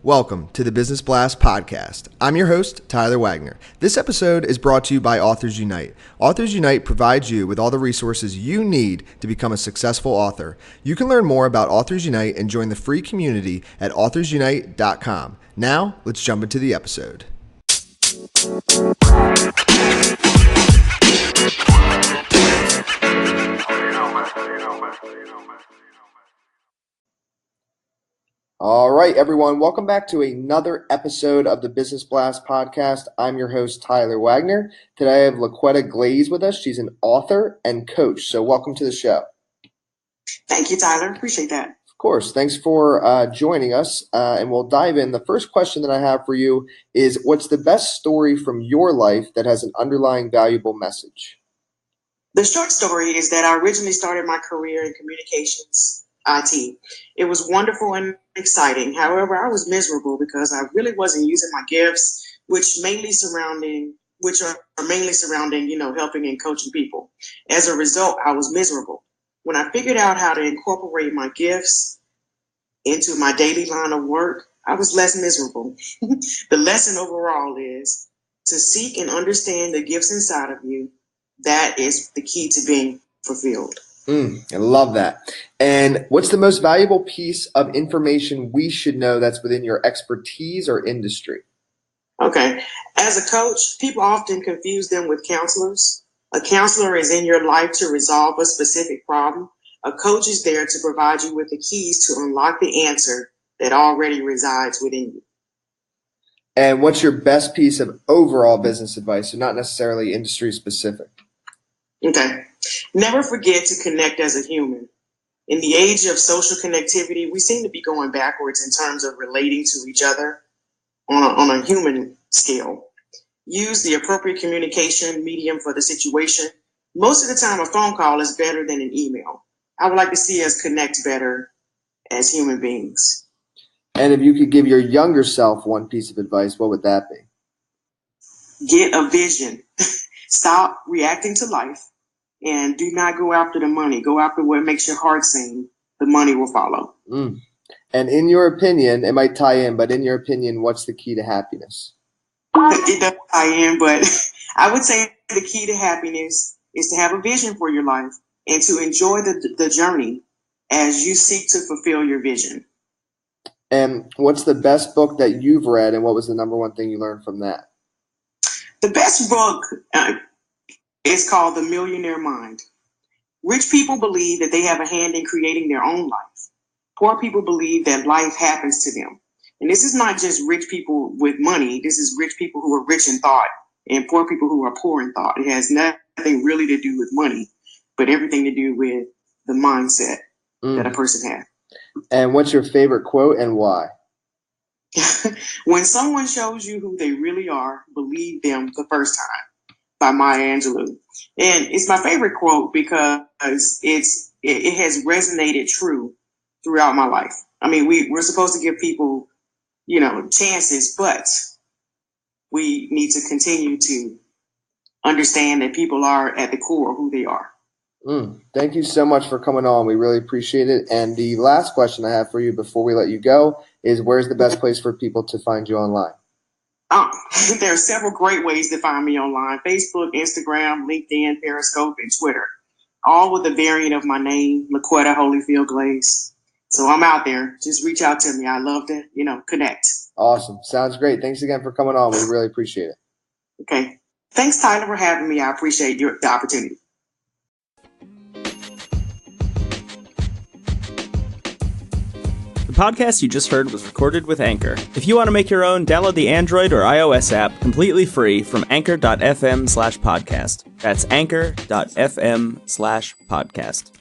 Welcome to the Business Blast podcast. I'm your host, Tyler Wagner. This episode is brought to you by Authors Unite. Authors Unite provides you with all the resources you need to become a successful author. You can learn more about Authors Unite and join the free community at authorsunite.com. Now, let's jump into the episode. All right, everyone. Welcome back to another episode of the Business Blast podcast. I'm your host, Tyler Wagner. Today I have LaQuetta Glaze with us. She's an author and coach. So welcome to the show. Thank you, Tyler. Appreciate that. Of course. Thanks for joining us. And we'll dive in. The first question that I have for you is, what's the best story from your life that has an underlying valuable message? The short story is that I originally started my career in communications IT. It was wonderful and exciting. However, I was miserable because I really wasn't using my gifts, which are mainly surrounding, helping and coaching people. As a result, I was miserable. When I figured out how to incorporate my gifts into my daily line of work, I was less miserable. The lesson overall is to seek and understand the gifts inside of you. That is the key to being fulfilled. I love that. And what's the most valuable piece of information we should know that's within your expertise or industry? Okay. As a coach, people often confuse them with counselors. A counselor is in your life to resolve a specific problem. A coach is there to provide you with the keys to unlock the answer that already resides within you. And what's your best piece of overall business advice, so not necessarily industry specific? Okay. Never forget to connect as a human. In the age of social connectivity, we seem to be going backwards in terms of relating to each other on a human scale. Use the appropriate communication medium for the situation. Most of the time, a phone call is better than an email. I would like to see us connect better as human beings. And if you could give your younger self one piece of advice, what would that be? Get a vision. Stop reacting to life. And do not go after the money. Go after what makes your heart sing. The money will follow. And in your opinion, it might tie in, but in your opinion, what's the key to happiness? It does tie in, but I would say the key to happiness is to have a vision for your life and to enjoy the journey as you seek to fulfill your vision. And what's the best book that you've read, and what was the number one thing you learned from that? The best book it's called The Millionaire Mind. Rich people believe that they have a hand in creating their own life. Poor people believe that life happens to them. And this is not just rich people with money. This is rich people who are rich in thought and poor people who are poor in thought. It has nothing really to do with money, but everything to do with the mindset that a person has. And what's your favorite quote and why? When someone shows you who they really are, believe them the first time. By Maya Angelou. And it's my favorite quote because it has resonated true throughout my life. I mean, we're supposed to give people, chances, but we need to continue to understand that people are at the core of who they are. Thank you so much for coming on. We really appreciate it. And the last question I have for you before we let you go is, where's the best place for people to find you online? There are several great ways to find me online: Facebook, Instagram, LinkedIn, Periscope, and Twitter, all with a variant of my name, LaQuetta Holyfield Glaze. So I'm out there. Just reach out to me. I love to, connect. Awesome. Sounds great. Thanks again for coming on. We really appreciate it. Okay. Thanks, Tyler, for having me. I appreciate the opportunity. The podcast you just heard was recorded with Anchor. If you want to make your own, download the Android or iOS app completely free from anchor.fm/podcast. That's anchor.fm/podcast.